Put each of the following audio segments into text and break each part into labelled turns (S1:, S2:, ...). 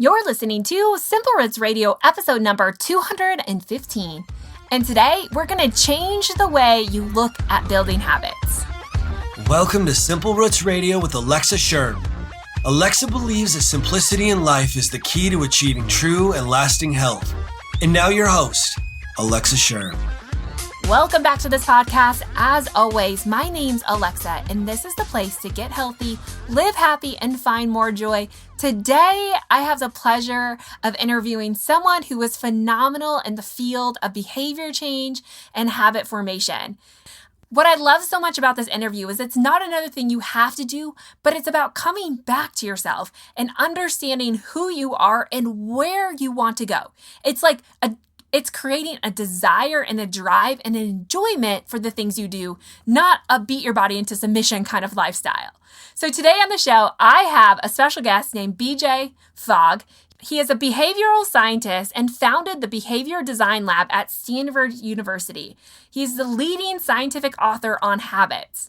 S1: You're listening to Simple Roots Radio episode number 215. And today, we're going to change the way you look at building habits.
S2: Welcome to Simple Roots Radio with Alexa Sherm. Alexa believes that simplicity in life is the key to achieving true and lasting health. And now your host, Alexa Sherm.
S1: Welcome back to this podcast. As always, my name's Alexa, and this is the place to get healthy, live happy, and find more joy. Today, I have the pleasure of interviewing someone who is phenomenal in the field of behavior change and habit formation. What I love so much about this interview is it's not another thing you have to do, but it's about coming back to yourself and understanding who you are and where you want to go. It's creating a desire and a drive and an enjoyment for the things you do, not a beat your body into submission kind of lifestyle. So today on the show, I have a special guest named BJ Fogg. He is a behavioral scientist and founded the Behavior Design Lab at Stanford University. He's the leading scientific author on habits.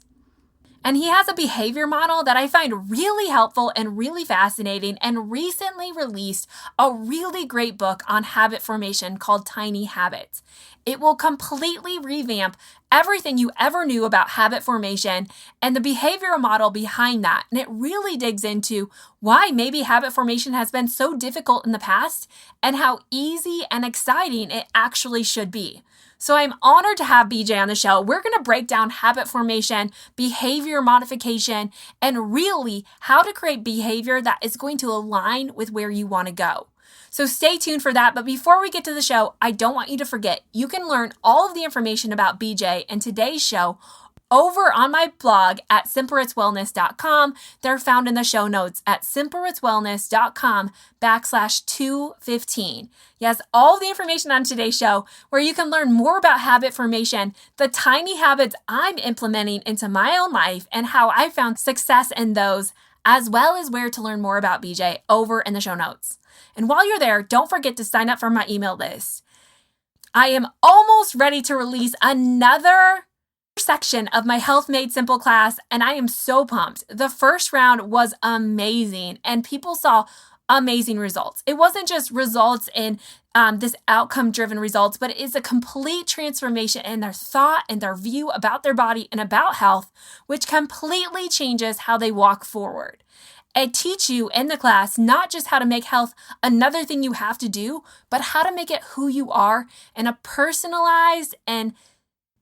S1: And he has a behavior model that I find really helpful and really fascinating, and recently released a really great book on habit formation called Tiny Habits. It will completely revamp everything you ever knew about habit formation and the behavioral model behind that. And it really digs into why maybe habit formation has been so difficult in the past and how easy and exciting it actually should be. So I'm honored to have BJ on the show. We're going to break down habit formation, behavior modification, and really how to create behavior that is going to align with where you want to go. So stay tuned for that. But before we get to the show, I don't want you to forget, you can learn all of the information about BJ and today's show over on my blog at simplerootswellness.com. They're found in the show notes at simplerootswellness.com/215. Yes, all the information on today's show where you can learn more about habit formation, the tiny habits I'm implementing into my own life and how I found success in those, as well as where to learn more about BJ over in the show notes. And while you're there, don't forget to sign up for my email list. I am almost ready to release another section of my Health Made Simple class, and I am so pumped. The first round was amazing, and people saw amazing results. It wasn't just results in this outcome-driven results, but it is a complete transformation in their thought and their view about their body and about health, which completely changes how they walk forward. I teach you in the class not just how to make health another thing you have to do, but how to make it who you are in a personalized and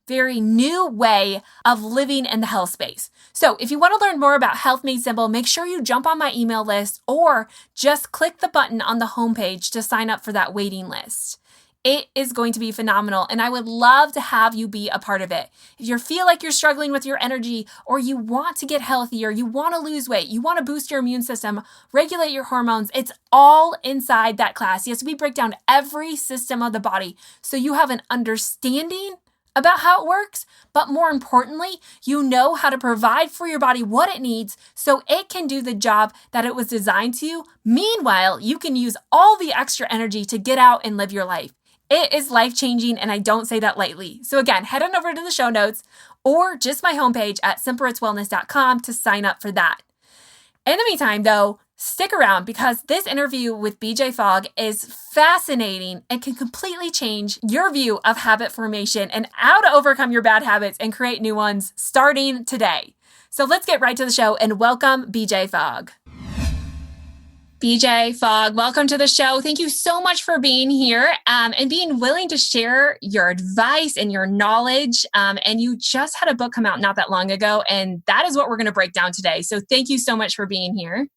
S1: very new way of living in the health space. So if you want to learn more about Health Made Simple, make sure you jump on my email list or just click the button on the homepage to sign up for that waiting list. It is going to be phenomenal, and I would love to have you be a part of it. If you feel like you're struggling with your energy, or you want to get healthier, you want to lose weight, you want to boost your immune system, regulate your hormones, it's all inside that class. Yes, we break down every system of the body so you have an understanding about how it works, but more importantly, you know how to provide for your body what it needs so it can do the job that it was designed to. Meanwhile, you can use all the extra energy to get out and live your life. It is life-changing, and I don't say that lightly. So again, head on over to the show notes or just my homepage at simplerootswellness.com to sign up for that. In the meantime, though, stick around because this interview with BJ Fogg is fascinating and can completely change your view of habit formation and how to overcome your bad habits and create new ones starting today. So let's get right to the show and welcome BJ Fogg. BJ Fogg, welcome to the show. Thank you so much for being here and being willing to share your advice and your knowledge. And you just had a book come out not that long ago, and that is what we're going to break down today. So thank you so much for being here.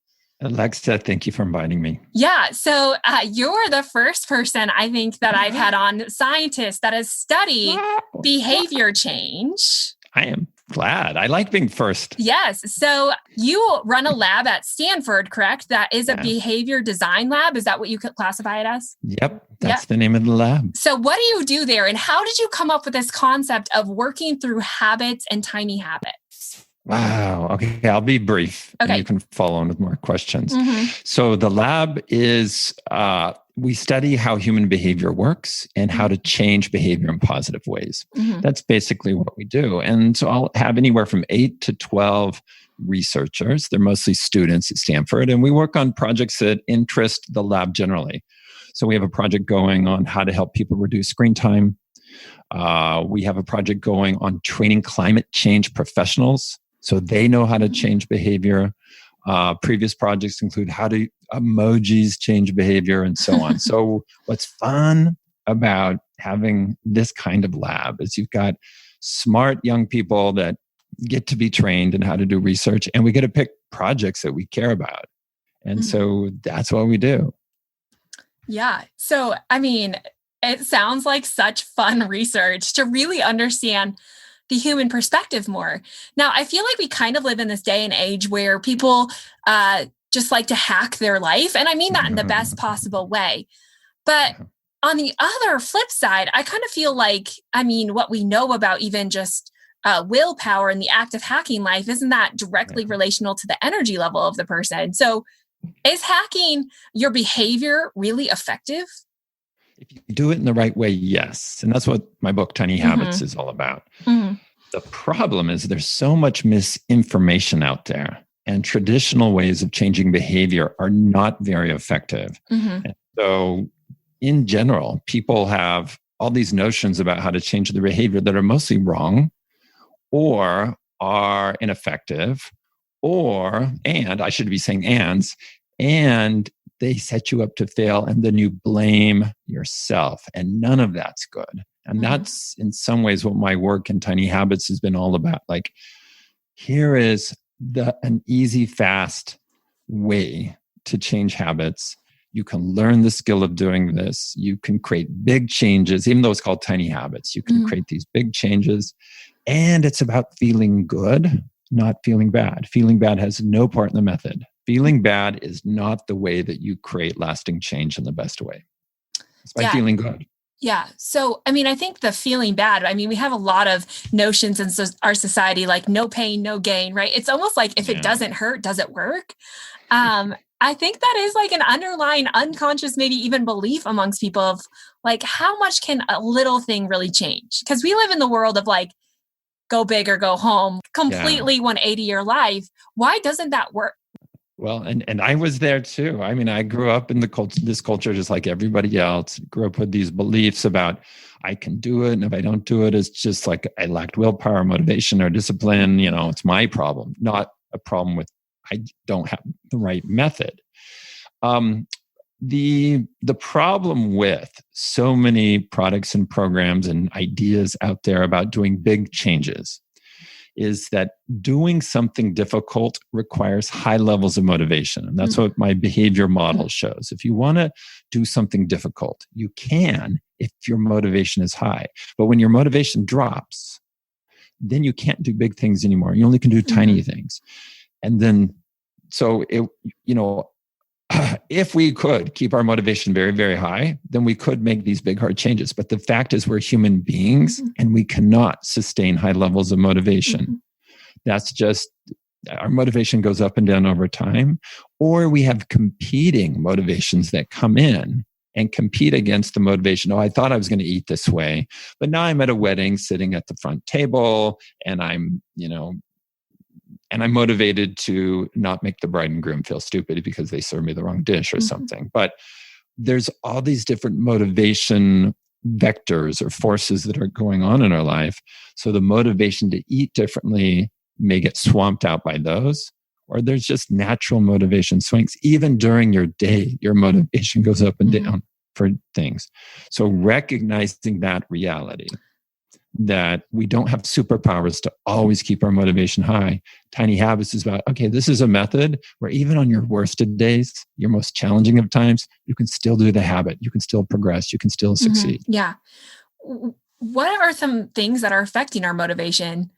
S3: Alexa, thank you for inviting me.
S1: Yeah. So you're the first person I think that I've had on, scientist that has studied behavior change.
S3: I am glad. I like being first.
S1: Yes. So you run a lab at Stanford, correct? That is a behavior design lab. Is that what you could classify it as?
S3: Yep. That's the name of the lab.
S1: So what do you do there? And how did you come up with this concept of working through habits and tiny habits?
S3: Wow. Okay. I'll be brief.
S1: Okay.
S3: And you can follow on with more questions. So the lab is, we study how human behavior works and how to change behavior in positive ways. That's basically what we do. And so I'll have anywhere from 8 to 12 researchers. They're mostly students at Stanford, and we work on projects that interest the lab generally. So we have a project going on how to help people reduce screen time. We have a project going on training climate change professionals so they know how to change behavior. Previous projects include how do emojis change behavior and so on. So what's fun about having this kind of lab is you've got smart young people that get to be trained in how to do research, and we get to pick projects that we care about. And so that's what we do.
S1: Yeah. So, I mean, it sounds like such fun research to really understand the human perspective more. Now, I feel like we kind of live in this day and age where people just like to hack their life. And I mean that in the best possible way. But on the other flip side, I kind of feel like, I mean, what we know about even just willpower and the act of hacking life, isn't that directly relational to the energy level of the person? So is hacking your behavior really effective?
S3: If you do it in the right way, yes. And that's what my book, Tiny Habits, is all about. The problem is there's so much misinformation out there, and traditional ways of changing behavior are not very effective. And so in general, people have all these notions about how to change their behavior that are mostly wrong or are ineffective and I should be saying and they set you up to fail, and then you blame yourself, and none of that's good. And that's in some ways what my work in Tiny Habits has been all about. Like, here is an easy, fast way to change habits. You can learn the skill of doing this. You can create big changes, even though it's called Tiny Habits. You can create these big changes, and it's about feeling good, not feeling bad. Feeling bad has no part in the method. Feeling bad is not the way that you create lasting change in the best way. It's by feeling good.
S1: Yeah. So, I mean, I think the feeling bad, I mean, we have a lot of notions in our society, like no pain, no gain, right? It's almost like if it doesn't hurt, does it work? I think that is like an underlying unconscious, maybe even belief amongst people of like, how much can a little thing really change? Because we live in the world of like, go big or go home, completely 180 your life. Why doesn't that work?
S3: Well, and I was there too. I mean, I grew up in this culture just like everybody else. Grew up with these beliefs about I can do it, and if I don't do it, it's just like I lacked willpower, motivation, or discipline. You know, it's my problem, not a problem with I don't have the right method. The problem with so many products and programs and ideas out there about doing big changes is that doing something difficult requires high levels of motivation. And that's what my behavior model shows. If you want to do something difficult, you can if your motivation is high. But when your motivation drops, then you can't do big things anymore. You only can do tiny things. And then, if we could keep our motivation very, very high, then we could make these big, hard changes. But the fact is we're human beings and we cannot sustain high levels of motivation. That's just, our motivation goes up and down over time. Or we have competing motivations that come in and compete against the motivation. Oh, I thought I was going to eat this way, but now I'm at a wedding sitting at the front table and I'm motivated to not make the bride and groom feel stupid because they served me the wrong dish or something. But there's all these different motivation vectors or forces that are going on in our life. So the motivation to eat differently may get swamped out by those, or there's just natural motivation swings. Even during your day, your motivation goes up and down for things. So recognizing that reality, that we don't have superpowers to always keep our motivation high. Tiny Habits is about, okay, this is a method where even on your worst of days, your most challenging of times, you can still do the habit. You can still progress. You can still succeed.
S1: Yeah. What are some things that are affecting our motivation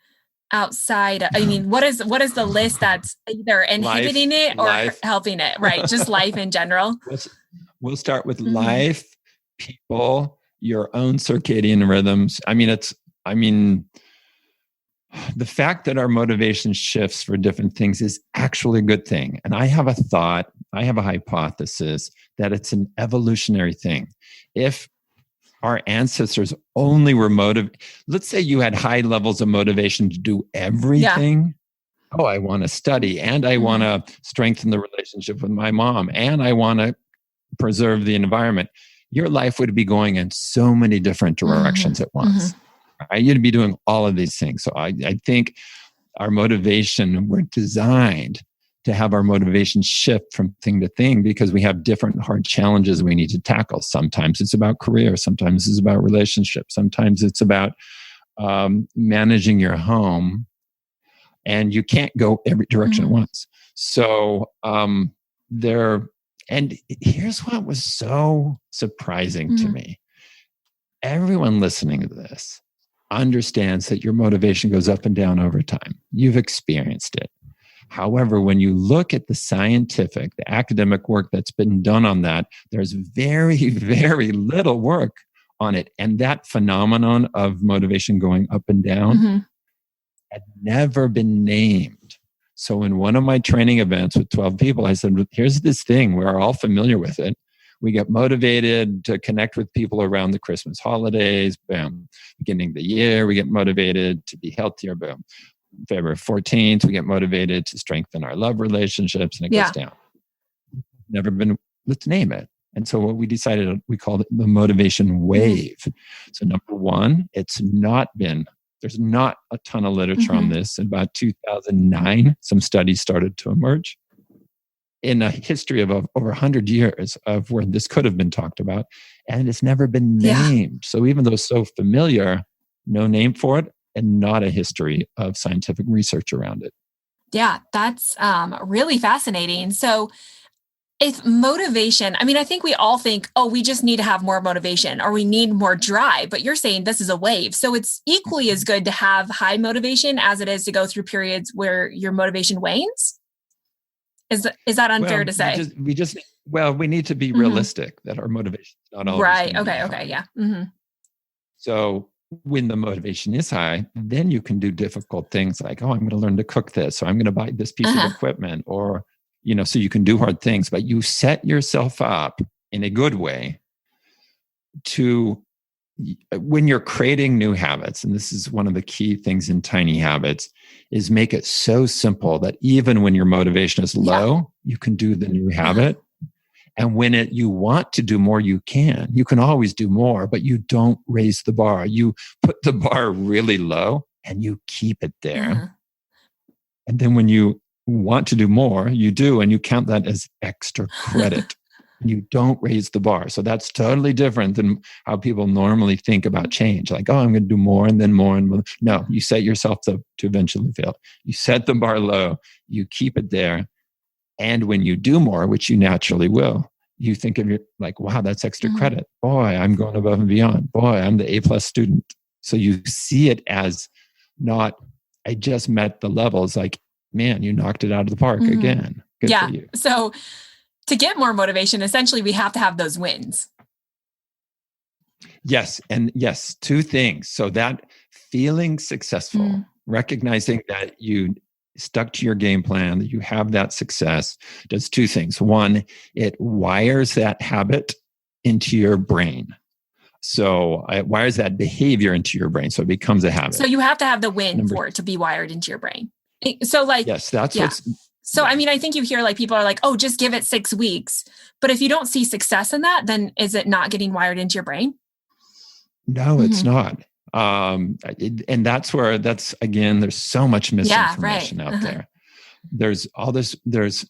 S1: outside? I mean, what is the list that's either inhibiting it or helping it, right? Just life in general.
S3: We'll start with life, people, your own circadian rhythms. The fact that our motivation shifts for different things is actually a good thing. And I have a hypothesis that it's an evolutionary thing. If our ancestors only were motivated, let's say you had high levels of motivation to do everything, oh, I want to study, and I want to strengthen the relationship with my mom, and I want to preserve the environment, your life would be going in so many different directions at once. Right? You'd be doing all of these things. So I think our motivation, we're designed to have our motivation shift from thing to thing because we have different hard challenges we need to tackle. Sometimes it's about career. Sometimes it's about relationships. Sometimes it's about managing your home, and you can't go every direction at once. So and here's what was so surprising to me. Everyone listening to this understands that your motivation goes up and down over time. You've experienced it. However, when you look at the academic work that's been done on that, there's very, very little work on it. And that phenomenon of motivation going up and down had never been named. So in one of my training events with 12 people, I said, here's this thing. We're all familiar with it. We get motivated to connect with people around the Christmas holidays. Boom. Beginning of the year, we get motivated to be healthier. Boom. February 14th, we get motivated to strengthen our love relationships, and it goes down. Never been, let's name it. And so what we decided, we called it the motivation wave. So number one, there's not a ton of literature on this. In about 2009, some studies started to emerge. In a history of over 100 years of where this could have been talked about, and it's never been named. So even though it's so familiar, no name for it, and not a history of scientific research around it.
S1: Yeah, that's really fascinating. So if motivation, I mean, I think we all think, oh, we just need to have more motivation or we need more drive, but you're saying this is a wave. So it's equally as good to have high motivation as it is to go through periods where your motivation wanes? Is that unfair to say?
S3: We need to be realistic that our motivation is not always
S1: right. Okay. Yeah.
S3: So when the motivation is high, then you can do difficult things like, oh, I'm going to learn to cook this, or I'm going to buy this piece of equipment, or, so you can do hard things, but you set yourself up in a good way to, when you're creating new habits, and this is one of the key things in Tiny Habits, is make it so simple that even when your motivation is low, you can do the new habit. And when you want to do more, you can. You can always do more, but you don't raise the bar. You put the bar really low and you keep it there. And then when you want to do more, you do, and you count that as extra credit. And you don't raise the bar. So that's totally different than how people normally think about change. Like, oh, I'm going to do more and then more and more. No, you set yourself up to eventually fail. You set the bar low, you keep it there. And when you do more, which you naturally will, you think of it like, wow, that's extra credit. Boy, I'm going above and beyond. Boy, I'm the A+ student. So you see it as not, I just met the levels. Like, man, you knocked it out of the park again. Good for you.
S1: So to get more motivation, essentially, we have to have those wins.
S3: Yes. And yes, two things. So that feeling successful, recognizing that you stuck to your game plan, that you have that success, does two things. One, it wires that habit into your brain. So it wires that behavior into your brain. So it becomes a habit.
S1: So you have to have the win for it to be wired into your brain. So
S3: yes, that's what's...
S1: So, I mean, I think you hear people are like, oh, just give it 6 weeks. But if you don't see success in that, then is it not getting wired into your brain?
S3: No, it's not. And that's again, there's so much misinformation out there. There's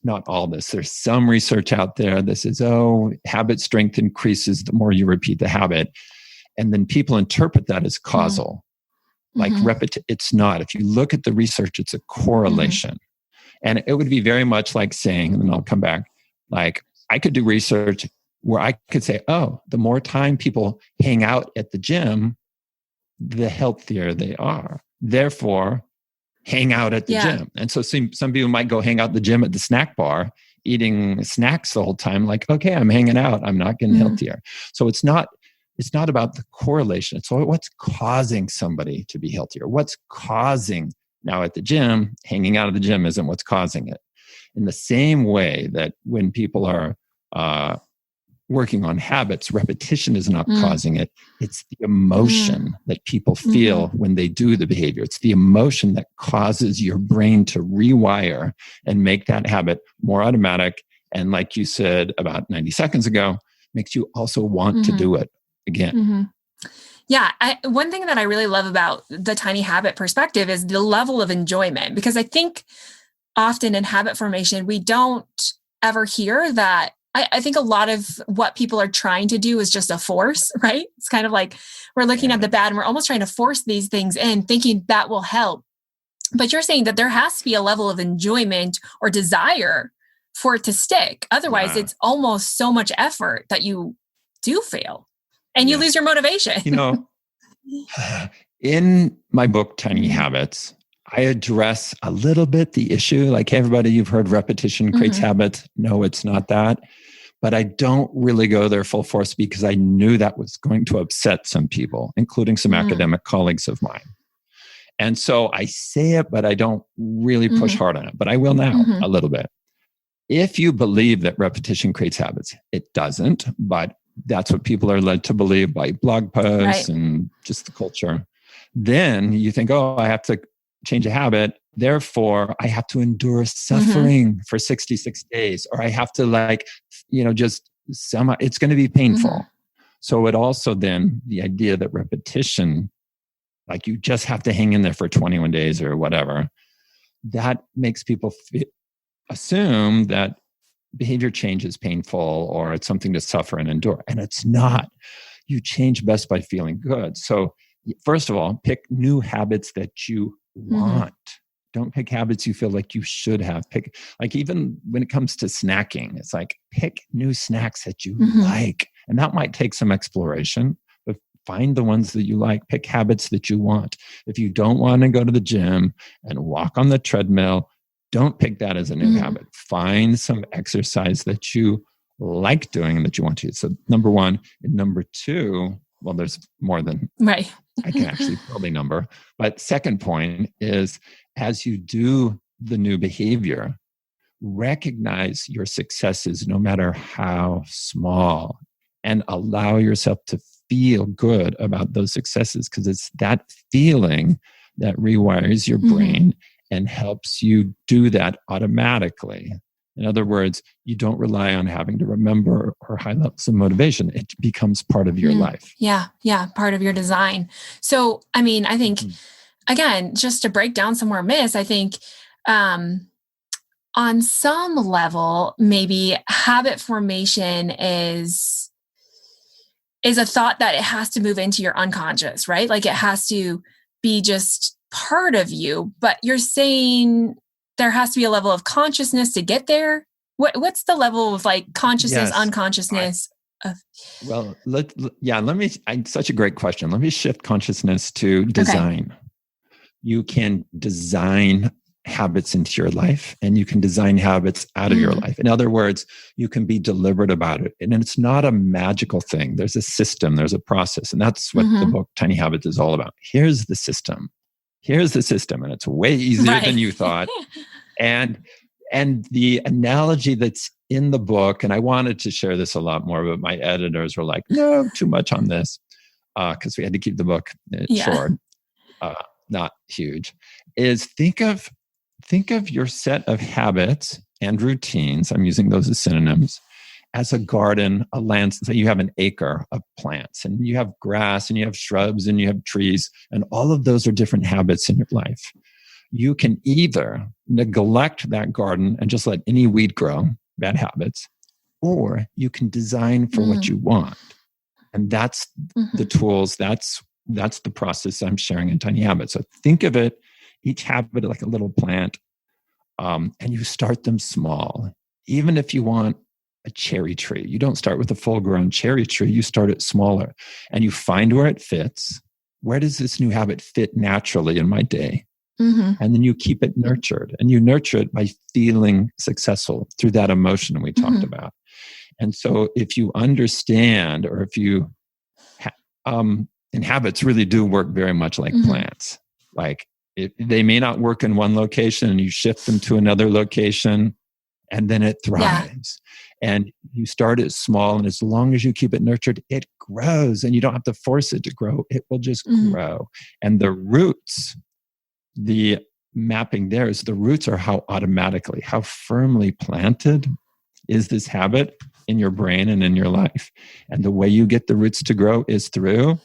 S3: not all this. There's some research out there that says, oh, habit strength increases the more you repeat the habit. And then people interpret that as causal. Like it's not. If you look at the research, it's a correlation. And it would be very much like saying, and then I'll come back, like I could do research where I could say, oh, the more time people hang out at the gym, the healthier they are. Therefore, hang out at the gym. And so some people might go hang out at the gym at the snack bar, eating snacks the whole time. Like, okay, I'm hanging out. I'm not getting healthier. So it's not about the correlation. It's what's causing somebody to be healthier. What's causing now at the gym, hanging out at the gym isn't what's causing it. In the same way that when people are working on habits, repetition is not causing it. It's the emotion that people feel when they do the behavior. It's the emotion that causes your brain to rewire and make that habit more automatic. And like you said about 90 seconds ago, makes you also want to do it again.
S1: Yeah. One thing that I really love about the tiny habit perspective is the level of enjoyment, because I think often in habit formation, we don't ever hear that. I think a lot of what people are trying to do is just a force, right? It's kind of like we're looking at the bad and we're almost trying to force these things in, thinking that will help. But you're saying that there has to be a level of enjoyment or desire for it to stick. Otherwise, it's almost so much effort that you do fail and you lose your motivation.
S3: In my book, Tiny Habits, I address a little bit the issue. Like, hey, everybody, you've heard repetition creates habits. No, it's not that. But I don't really go there full force because I knew that was going to upset some people, including some academic colleagues of mine. And so I say it, but I don't really push hard on it. But I will now a little bit. If you believe that repetition creates habits, it doesn't. But that's what people are led to believe by blog posts and just the culture. Then you think, oh, I have to change a habit. Therefore, I have to endure suffering for 66 days, or I have to it's going to be painful. So it also then, the idea that repetition, like you just have to hang in there for 21 days or whatever, that makes people assume that behavior change is painful or it's something to suffer and endure. And it's not. You change best by feeling good. So first of all, pick new habits that you want. Don't pick habits you feel like you should have. Pick, like, even when it comes to snacking, it's like, pick new snacks that you like. And that might take some exploration, but find the ones that you like. Pick habits that you want. If you don't want to go to the gym and walk on the treadmill, don't pick that as a new habit. Find some exercise that you like doing and that you want to. So number one. And number two, well, there's more than I can actually probably number. But second point is, as you do the new behavior, recognize your successes, no matter how small, and allow yourself to feel good about those successes, because it's that feeling that rewires your brain and helps you do that automatically. In other words, you don't rely on having to remember or high levels of motivation. It becomes part of your life.
S1: Yeah. Part of your design. So, I mean, I think, again, just to break down some more myths, I think on some level, maybe habit formation is a thought that it has to move into your unconscious, right? Like it has to be just part of you, but you're saying there has to be a level of consciousness to get there. What's the level of like consciousness, unconsciousness? Such a great question. Let me shift consciousness to design. Okay. You can design habits into your life, and you can design habits out of your life. In other words, you can be deliberate about it. And it's not a magical thing. There's a system, there's a process. And that's what the book Tiny Habits is all about. Here's the system. And it's way easier than you thought. And the analogy that's in the book, and I wanted to share this a lot more, but my editors were like, no, too much on this, because we had to keep the book short, not huge, is think of your set of habits and routines, I'm using those as synonyms, as a garden, a land. So you have an acre of plants, and you have grass, and you have shrubs, and you have trees, and all of those are different habits in your life. You can either neglect that garden and just let any weed grow, bad habits, or you can design for what you want. And that's the tools, that's the process I'm sharing in Tiny Habits. So think of it, each habit like a little plant, and you start them small. Even if you want a cherry tree, you don't start with a full-grown cherry tree, you start it smaller, and you find where it fits. Where does this new habit fit naturally in my day? And then you keep it nurtured, and you nurture it by feeling successful through that emotion we talked about. And so if you understand, or if you, and habits really do work very much like plants. Like they may not work in one location, and you shift them to another location, and then it thrives.
S3: And you start it small, and as long as you keep it nurtured, it grows, and you don't have to force it to grow. It will just grow. And the roots, the mapping there is the roots are how firmly planted is this habit in your brain and in your life. And the way you get the roots to grow is through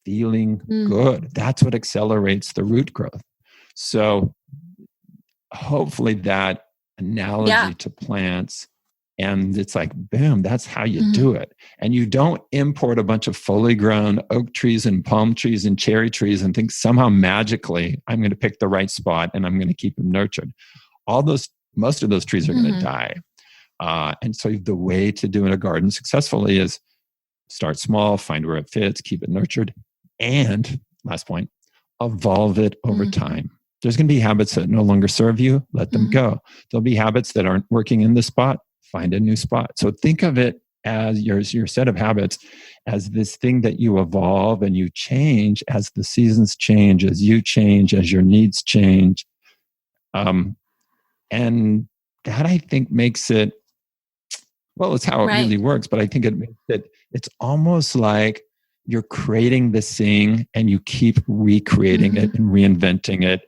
S3: feeling good. That's what accelerates the root growth. So hopefully that analogy to plants, and it's like, boom, that's how you do it. And you don't import a bunch of fully grown oak trees and palm trees and cherry trees and think somehow magically I'm going to pick the right spot and I'm going to keep them nurtured. Most of those trees are going to die. And so the way to do a garden successfully is start small, find where it fits, keep it nurtured, and last point, evolve it over time. There's going to be habits that no longer serve you, let them go. There'll be habits that aren't working in this spot, find a new spot. So think of it as your set of habits as this thing that you evolve and you change as the seasons change, as you change, as your needs change. And that, I think, makes it, well, it's how it really works, but I think it makes it, it's almost like you're creating this thing and you keep recreating it and reinventing it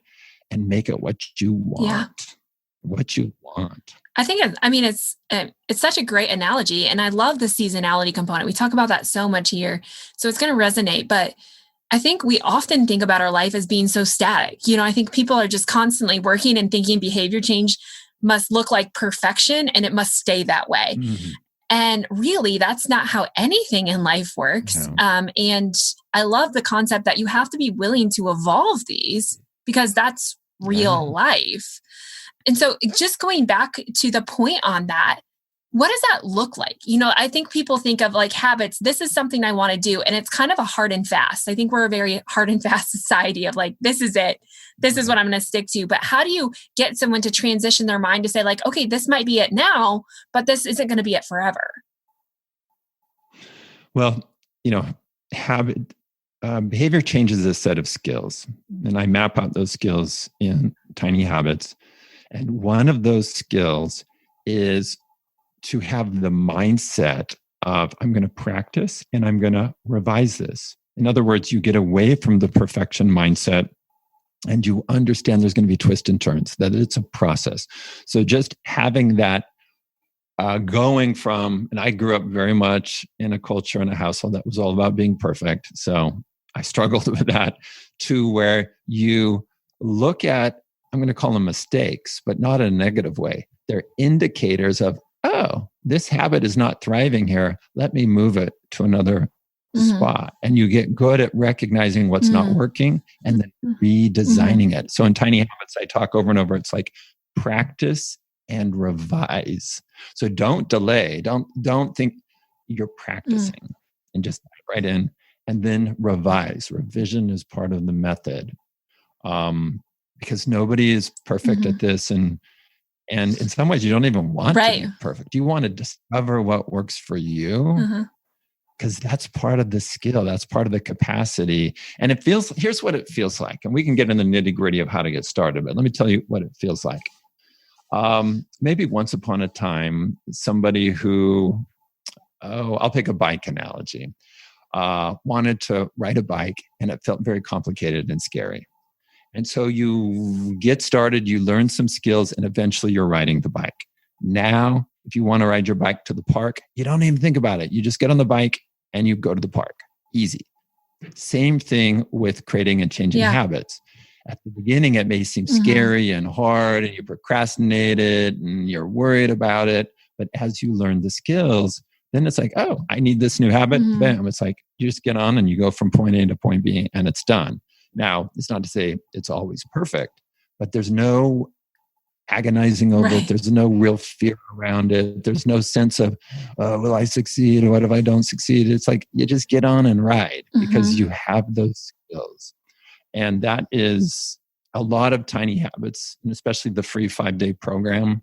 S3: and make it what you want. What you want.
S1: I think, it's such a great analogy. And I love the seasonality component. We talk about that so much here. So it's going to resonate. But I think we often think about our life as being so static. I think people are just constantly working and thinking behavior change must look like perfection and it must stay that way. And really, that's not how anything in life works. And I love the concept that you have to be willing to evolve these because that's real life. And so just going back to the point on that, what does that look like? I think people think of like habits. This is something I want to do. And it's kind of a hard and fast. I think we're a very hard and fast society of like, this is it. This is what I'm going to stick to. But how do you get someone to transition their mind to say like, okay, this might be it now, but this isn't going to be it forever?
S3: Well, behavior change is a set of skills. And I map out those skills in tiny habits. And one of those skills is to have the mindset of I'm going to practice and I'm going to revise this. In other words, you get away from the perfection mindset and you understand there's going to be twists and turns, that it's a process. So just having that going from, and I grew up very much in a culture and a household that was all about being perfect. So I struggled with that, to where you look at, I'm going to call them mistakes, but not in a negative way. They're indicators of, oh, this habit is not thriving here. Let me move it to another spot. And you get good at recognizing what's not working and then redesigning it. So in tiny habits, I talk over and over. It's like practice and revise. So don't delay. Don't think you're practicing and just dive right in, and then revise. Revision is part of the method. Because nobody is perfect at this. And in some ways, you don't even want to be perfect. You want to discover what works for you, because that's part of the skill. That's part of the capacity. And here's what it feels like. And we can get in the nitty gritty of how to get started, but let me tell you what it feels like. Maybe once upon a time, somebody who, I'll pick a bike analogy, wanted to ride a bike and it felt very complicated and scary. And so you get started, you learn some skills, and eventually you're riding the bike. Now, if you want to ride your bike to the park, you don't even think about it. You just get on the bike and you go to the park. Easy. Same thing with creating and changing habits. At the beginning, it may seem scary and hard, and you procrastinate it and you're worried about it. But as you learn the skills, then it's like, oh, I need this new habit. Bam. It's like you just get on and you go from point A to point B and it's done. Now, it's not to say it's always perfect, but there's no agonizing over it. There's no real fear around it. There's no sense of, will I succeed? Or what if I don't succeed? It's like you just get on and ride because you have those skills. And that is a lot of tiny habits, and especially the free 5-day program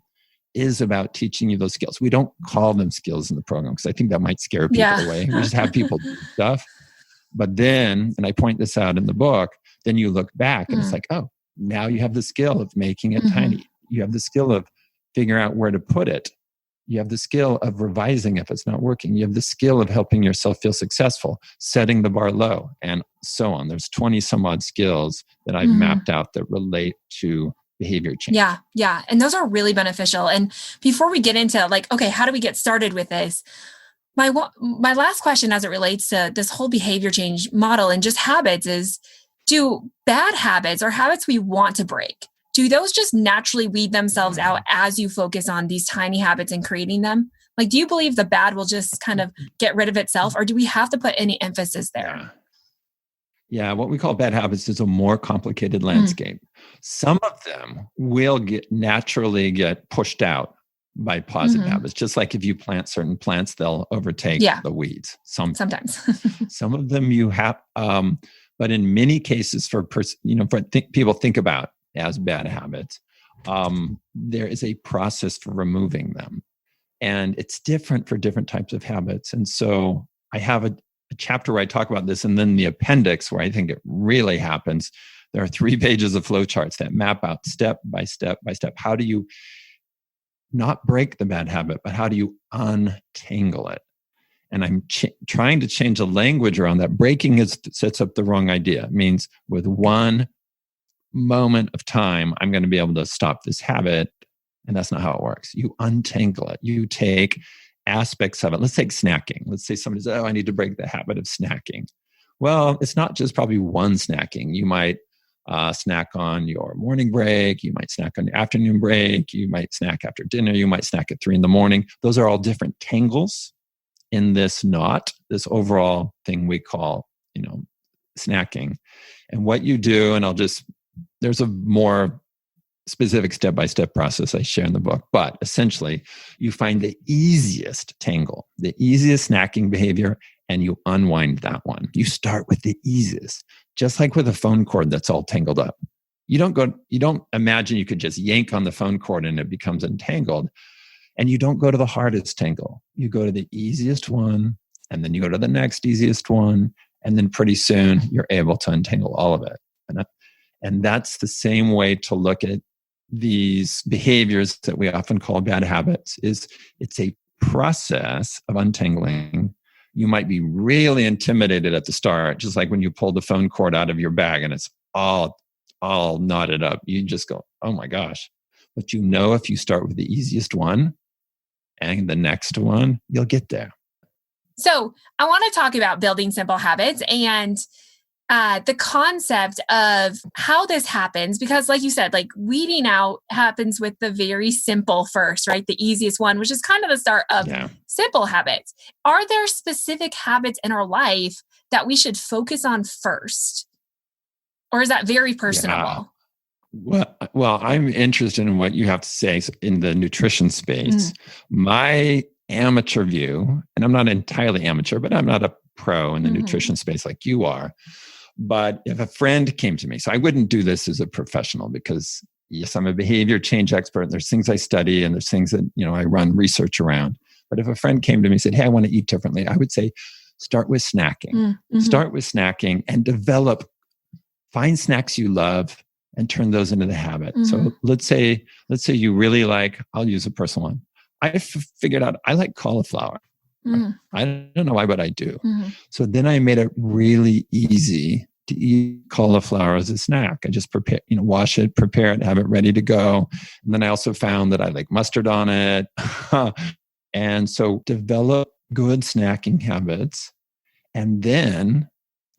S3: is about teaching you those skills. We don't call them skills in the program because I think that might scare people away. We just have people do stuff. But then, and I point this out in the book, then you look back and it's like, oh, now you have the skill of making it tiny. You have the skill of figuring out where to put it. You have the skill of revising if it's not working. You have the skill of helping yourself feel successful, setting the bar low, and so on. There's 20 some odd skills that I've mapped out that relate to behavior change.
S1: Yeah. Yeah. And those are really beneficial. And before we get into like, okay, how do we get started with this? My last question as it relates to this whole behavior change model and just habits is, do bad habits or habits we want to break, do those just naturally weed themselves out as you focus on these tiny habits and creating them? Like, do you believe the bad will just kind of get rid of itself, or do we have to put any emphasis there?
S3: Yeah, what we call bad habits is a more complicated landscape. Some of them will naturally get pushed out by positive habits. Just like if you plant certain plants, they'll overtake the weeds.
S1: Sometimes.
S3: Some of them you have, but in many cases, people think about as bad habits, there is a process for removing them, and it's different for different types of habits. And so I have a chapter where I talk about this, and then the appendix where I think it really happens. There are 3 pages of flowcharts that map out step by step by step. How do you not break the bad habit, but how do you untangle it? And I'm trying to change the language around that. Breaking sets up the wrong idea. It means with one moment of time, I'm going to be able to stop this habit. And that's not how it works. You untangle it. You take aspects of it. Let's take snacking. Let's say somebody says, I need to break the habit of snacking. Well, it's not just probably one snacking. You might snack on your morning break. You might snack on your afternoon break. You might snack after dinner. You might snack at 3 a.m. Those are all different tangles in this knot, this overall thing we call, snacking. And what you do, and there's a more specific step-by-step process I share in the book, but essentially you find the easiest tangle, the easiest snacking behavior, and you unwind that one. You start with the easiest, just like with a phone cord that's all tangled up. You don't imagine you could just yank on the phone cord and it becomes entangled. And you don't go to the hardest tangle. You go to the easiest one, and then you go to the next easiest one, and then pretty soon you're able to untangle all of it. And that's the same way to look at these behaviors that we often call bad habits. It's a process of untangling. You might be really intimidated at the start, just like when you pull the phone cord out of your bag and it's all knotted up. You just go, oh my gosh. But if you start with the easiest one and the next one, you'll get there.
S1: So I want to talk about building simple habits and the concept of how this happens, because like you said, like weeding out happens with the very simple first, right? The easiest one, which is kind of the start of simple habits. Are there specific habits in our life that we should focus on first? Or is that very personable?
S3: Well, I'm interested in what you have to say in the nutrition space. My amateur view, and I'm not entirely amateur, but I'm not a pro in the nutrition space like you are. But if a friend came to me, so I wouldn't do this as a professional because yes, I'm a behavior change expert. And there's things I study and there's things that, I run research around. But if a friend came to me and said, hey, I want to eat differently, I would say, start with snacking. Start with snacking and find snacks you love and turn those into the habit. So let's say you really like, I'll use a personal one. I figured out I like cauliflower. I don't know why, but I do. So then I made it really easy to eat cauliflower as a snack. I just prepare, wash it, prepare it, have it ready to go. And then I also found that I like mustard on it. And so develop good snacking habits and then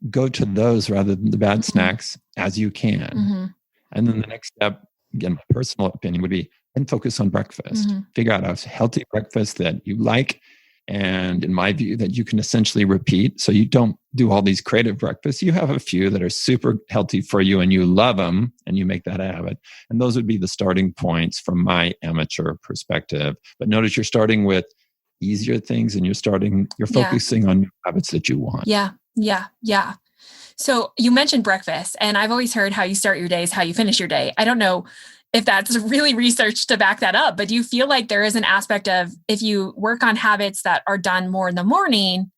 S3: go to those rather than the bad snacks as you can. And then the next step, again, my personal opinion would be, and focus on breakfast. Figure out a healthy breakfast that you like. And in my view, that you can essentially repeat. So you don't do all these creative breakfasts. You have a few that are super healthy for you and you love them and you make that a habit. And those would be the starting points from my amateur perspective. But notice you're starting with easier things and you're focusing on habits that you want.
S1: Yeah. So you mentioned breakfast, and I've always heard how you start your day is how you finish your day. I don't know if that's really research to back that up, but do you feel like there is an aspect of if you work on habits that are done more in the morning,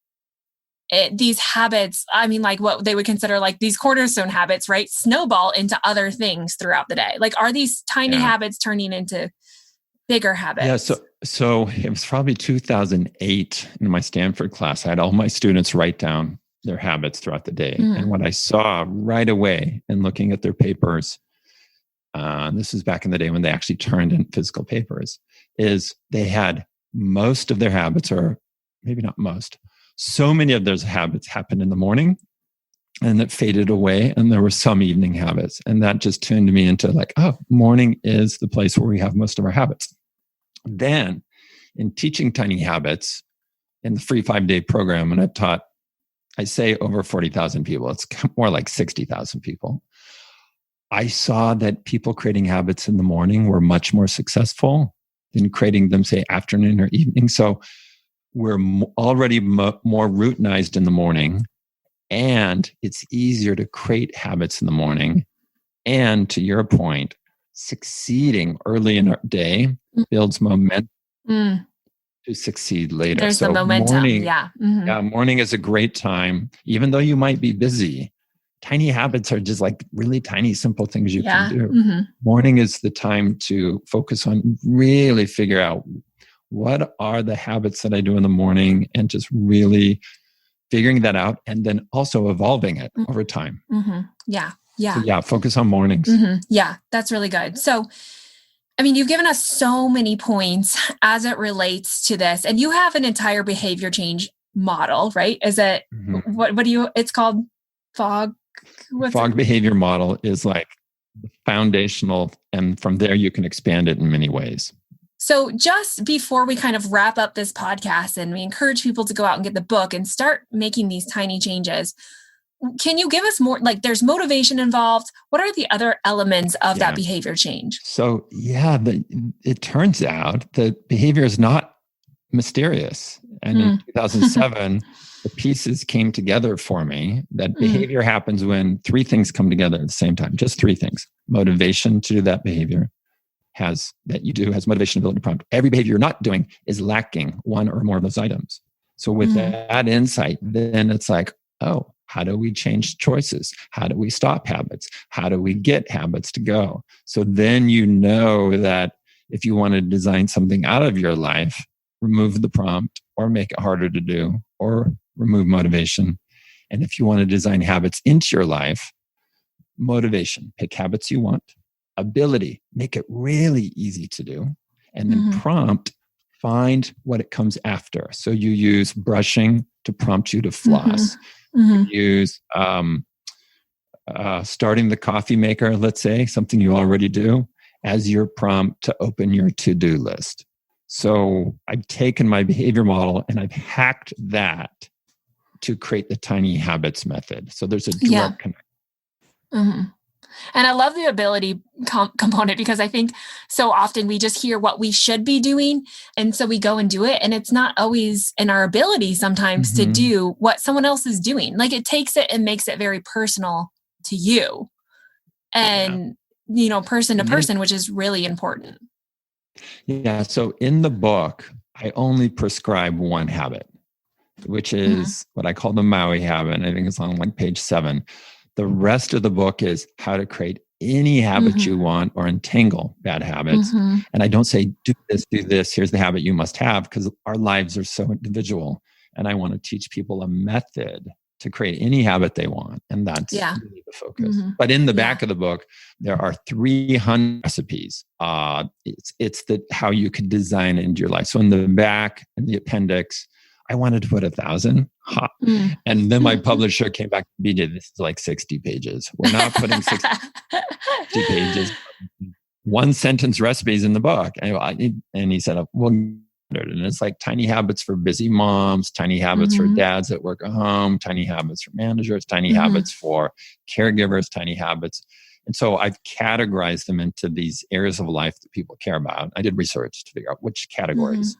S1: these habits, like what they would consider like these cornerstone habits, right? Snowball into other things throughout the day. Like, are these tiny habits turning into bigger habits?
S3: Yeah. So it was probably 2008 in my Stanford class. I had all my students write down their habits throughout the day. And what I saw right away in looking at their papers, this is back in the day when they actually turned in physical papers, is they had most of their habits, or maybe not most, so many of those habits happened in the morning and it faded away. And there were some evening habits. And that just turned me into like, oh, morning is the place where we have most of our habits. Then in teaching tiny habits in the free 5-day program, and I've taught, I say over 40,000 people, it's more like 60,000 people. I saw that people creating habits in the morning were much more successful than creating them, say, afternoon or evening. So we're already more routinized in the morning, and it's easier to create habits in the morning. And to your point, succeeding early in our day builds momentum to succeed later.
S1: There's the momentum.
S3: Morning,
S1: yeah.
S3: Morning is a great time, even though you might be busy. Tiny habits are just like really tiny, simple things you can do. Morning is the time to focus on really figure out what are the habits that I do in the morning, and just really figuring that out, and then also evolving it over time.
S1: Yeah.
S3: So focus on mornings.
S1: Yeah, that's really good. So, I mean, you've given us so many points as it relates to this, and you have an entire behavior change model, right? Is it, what do you, it's called Fogg?
S3: Fogg behavior model is like foundational, and from there you can expand it in many ways.
S1: So just before we kind of wrap up this podcast and we encourage people to go out and get the book and start making these tiny changes, can you give us more, like there's motivation involved. What are the other elements of that behavior change?
S3: So it turns out that behavior is not mysterious. And in 2007, the pieces came together for me that behavior happens when three things come together at the same time, just three things. Motivation to do that behavior has motivation, ability to prompt. Every behavior you're not doing is lacking one or more of those items. So with that insight, then it's like, oh, how do we change choices? How do we stop habits? How do we get habits to go? So then you know that if you want to design something out of your life, remove the prompt or make it harder to do or remove motivation. And if you want to design habits into your life, motivation, pick habits you want. Ability, make it really easy to do. And then prompt, find what it comes after. So you use brushing to prompt you to floss. You use starting the coffee maker, let's say, something you already do, as your prompt to open your to-do list. So I've taken my behavior model and I've hacked that to create the tiny habits method. So there's a direct connection.
S1: And I love the ability component, because I think so often we just hear what we should be doing. And so we go and do it. And it's not always in our ability sometimes to do what someone else is doing. Like it takes it and makes it very personal to you and, person to person, which is really important.
S3: Yeah. So in the book, I only prescribe one habit, which is what I call the Maui habit. I think it's on like page 7. The rest of the book is how to create any habit you want or entangle bad habits. And I don't say, do this, here's the habit you must have, because our lives are so individual. And I want to teach people a method to create any habit they want. And that's really the focus. But in the back of the book, there are 300 recipes. It's how you can design it into your life. So in the back, in the appendix, I wanted to put 1,000. And then my publisher came back, BJ, this is like 60 pages. We're not putting 60 pages. One sentence recipes in the book. And he said, well, and it's like tiny habits for busy moms, tiny habits for dads that work at home, tiny habits for managers, tiny habits for caregivers, tiny habits. And so I've categorized them into these areas of life that people care about. I did research to figure out which categories.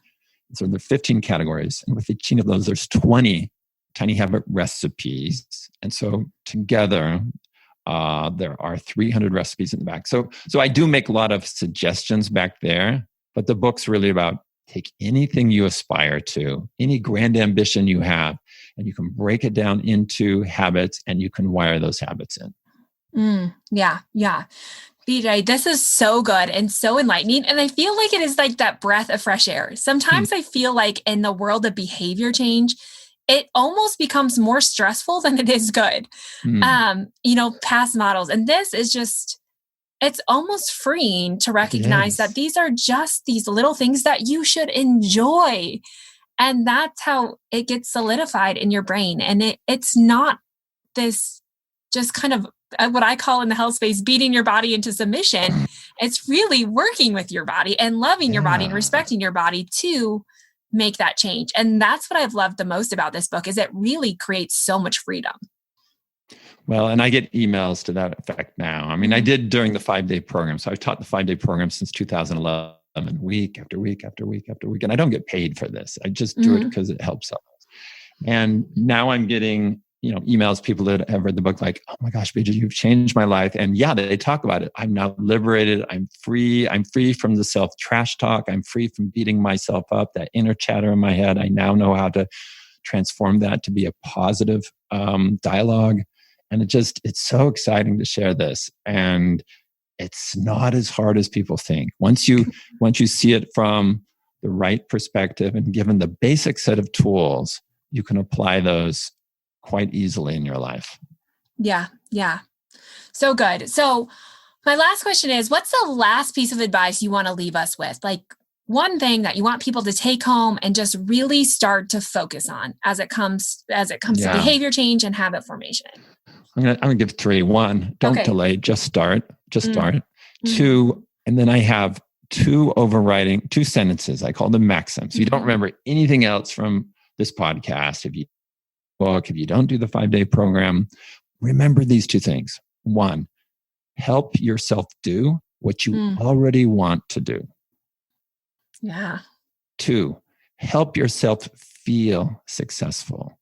S3: So there are 15 categories. And with each of those, there's 20 tiny habit recipes. And so together, there are 300 recipes in the back. So I do make a lot of suggestions back there, but the book's really about take anything you aspire to, any grand ambition you have, and you can break it down into habits and you can wire those habits in.
S1: Yeah. BJ, this is so good and so enlightening. And I feel like it is like that breath of fresh air. Sometimes I feel like in the world of behavior change, it almost becomes more stressful than it is good. Past models. And this is just, it's almost freeing to recognize that these are just these little things that you should enjoy. And that's how it gets solidified in your brain. And it's not this just kind of what I call in the health space, beating your body into submission. It's really working with your body and loving your body and respecting your body to make that change. And that's what I've loved the most about this book is it really creates so much freedom.
S3: Well, and I get emails to that effect now. I mean, I did during the 5-day program. So I've taught the 5-day program since 2011, week after week after week after week. And I don't get paid for this. I just do it because it helps others. And now I'm getting, emails, people that have read the book like, oh my gosh, BJ, you've changed my life. And yeah, they talk about it. I'm now liberated. I'm free. I'm free from the self-trash talk. I'm free from beating myself up, that inner chatter in my head. I now know how to transform that to be a positive dialogue. And it's so exciting to share this. And it's not as hard as people think. Once you see it from the right perspective and given the basic set of tools, you can apply those quite easily in your life.
S1: Yeah. Yeah. So good. So my last question is, what's the last piece of advice you want to leave us with? Like one thing that you want people to take home and just really start to focus on as it comes to behavior change and habit formation.
S3: I'm gonna give 3. 1, don't delay, just start. Two, and then I have 2 sentences. I call them maxims. So you don't remember anything else from this podcast. If you don't do the 5-day program, remember these 2 things. 1, help yourself do what you already want to do.
S1: Yeah.
S3: 2, help yourself feel successful.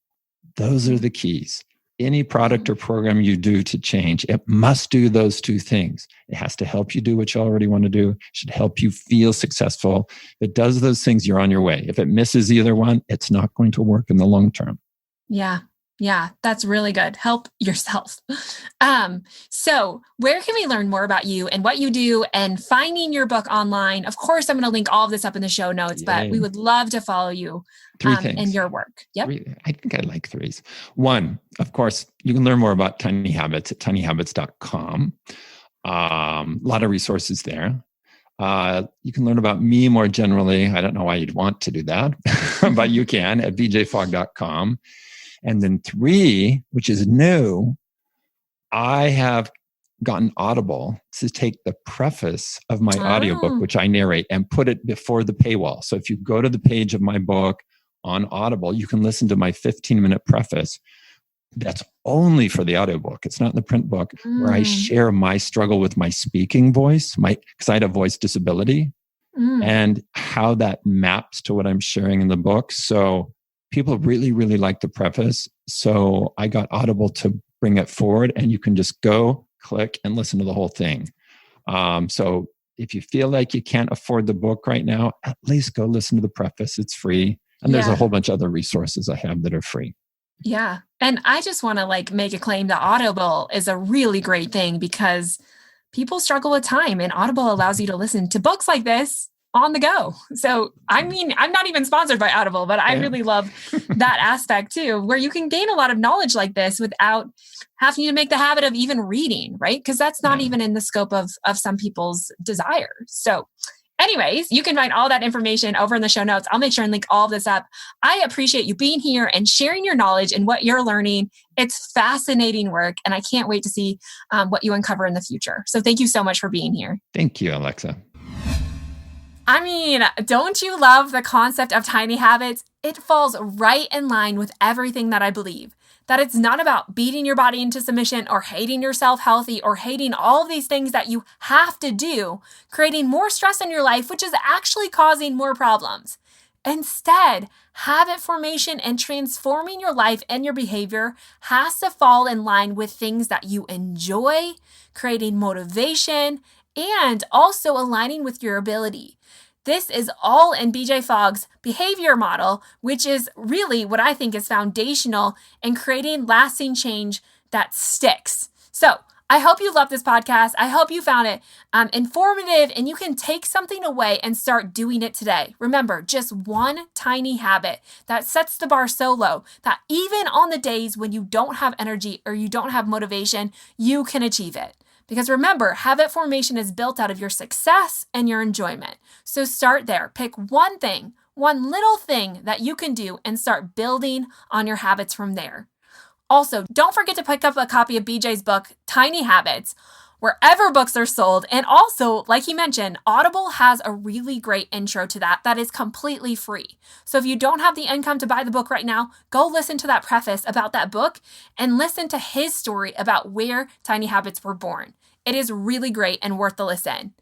S3: Those are the keys. Any product or program you do to change, it must do those 2 things. It has to help you do what you already want to do. It should help you feel successful. If it does those things, you're on your way. If it misses either one, it's not going to work in the long term.
S1: Yeah. Yeah. That's really good. Help yourself. So where can we learn more about you and what you do and finding your book online? Of course, I'm going to link all of this up in the show notes, but we would love to follow you
S3: 3 things.
S1: And your work. Yep.
S3: I think I like 3s. 1, of course, you can learn more about Tiny Habits at tinyhabits.com. A lot of resources there. You can learn about me more generally. I don't know why you'd want to do that, but you can at bjfogg.com. And then 3, which is new, I have gotten Audible to take the preface of my audiobook, which I narrate, and put it before the paywall. So if you go to the page of my book on Audible, you can listen to my 15-minute preface. That's only for the audiobook. It's not in the print book, where I share my struggle with my speaking voice, because I had a voice disability, and how that maps to what I'm sharing in the book. So people really, really like the preface. So I got Audible to bring it forward, and you can just go, click, and listen to the whole thing. So if you feel like you can't afford the book right now, at least go listen to the preface. It's free. And there's a whole bunch of other resources I have that are free.
S1: Yeah. And I just want to make a claim that Audible is a really great thing because people struggle with time, and Audible allows you to listen to books like this on the go. So, I mean, I'm not even sponsored by Audible, but I really love that aspect too, where you can gain a lot of knowledge like this without having to make the habit of even reading, right? Because that's not even in the scope of some people's desire. So anyways, you can find all that information over in the show notes. I'll make sure and link all of this up. I appreciate you being here and sharing your knowledge and what you're learning. It's fascinating work, and I can't wait to see what you uncover in the future. So thank you so much for being here.
S3: Thank you, Alexa.
S1: I mean, don't you love the concept of tiny habits? It falls right in line with everything that I believe. That it's not about beating your body into submission or hating yourself healthy or hating all of these things that you have to do, creating more stress in your life, which is actually causing more problems. Instead, habit formation and transforming your life and your behavior has to fall in line with things that you enjoy, creating motivation, and also aligning with your ability. This is all in BJ Fogg's behavior model, which is really what I think is foundational in creating lasting change that sticks. So I hope you love this podcast. I hope you found it informative and you can take something away and start doing it today. Remember, just one tiny habit that sets the bar so low that even on the days when you don't have energy or you don't have motivation, you can achieve it. Because remember, habit formation is built out of your success and your enjoyment. So start there. Pick one thing, one little thing that you can do and start building on your habits from there. Also, don't forget to pick up a copy of BJ's book, Tiny Habits, wherever books are sold. And also, like he mentioned, Audible has a really great intro to that is completely free. So if you don't have the income to buy the book right now, go listen to that preface about that book and listen to his story about where tiny habits were born. It is really great and worth the listen.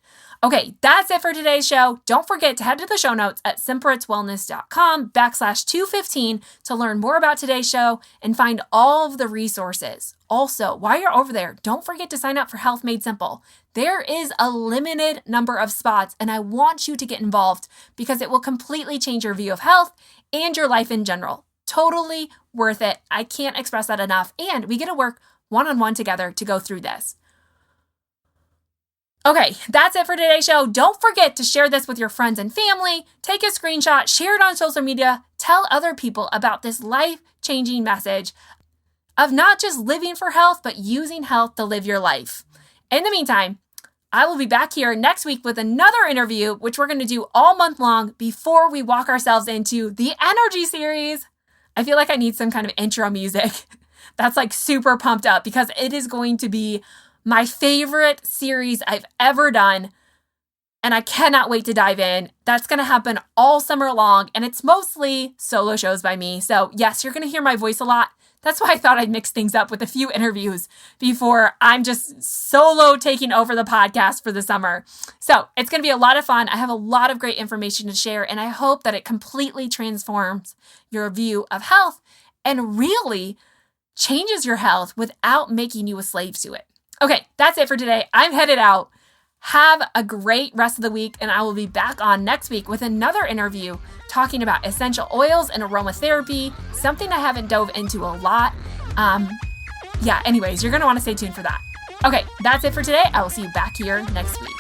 S1: Okay, that's it for today's show. Don't forget to head to the show notes at simperitzwellness.com/215 to learn more about today's show and find all of the resources. Also, while you're over there, don't forget to sign up for Health Made Simple. There is a limited number of spots, and I want you to get involved because it will completely change your view of health and your life in general. Totally worth it. I can't express that enough. And we get to work one-on-one together to go through this. Okay, that's it for today's show. Don't forget to share this with your friends and family. Take a screenshot, share it on social media, tell other people about this life-changing message of not just living for health, but using health to live your life. In the meantime, I will be back here next week with another interview, which we're going to do all month long before we walk ourselves into the energy series. I feel like I need some kind of intro music that's like super pumped up because it is going to be my favorite series I've ever done, and I cannot wait to dive in. That's going to happen all summer long, and it's mostly solo shows by me. So yes, you're going to hear my voice a lot. That's why I thought I'd mix things up with a few interviews before I'm just solo taking over the podcast for the summer. So it's going to be a lot of fun. I have a lot of great information to share, and I hope that it completely transforms your view of health and really changes your health without making you a slave to it. Okay, that's it for today. I'm headed out. Have a great rest of the week, and I will be back on next week with another interview talking about essential oils and aromatherapy, something I haven't dove into a lot. Anyways, you're going to want to stay tuned for that. Okay, that's it for today. I will see you back here next week.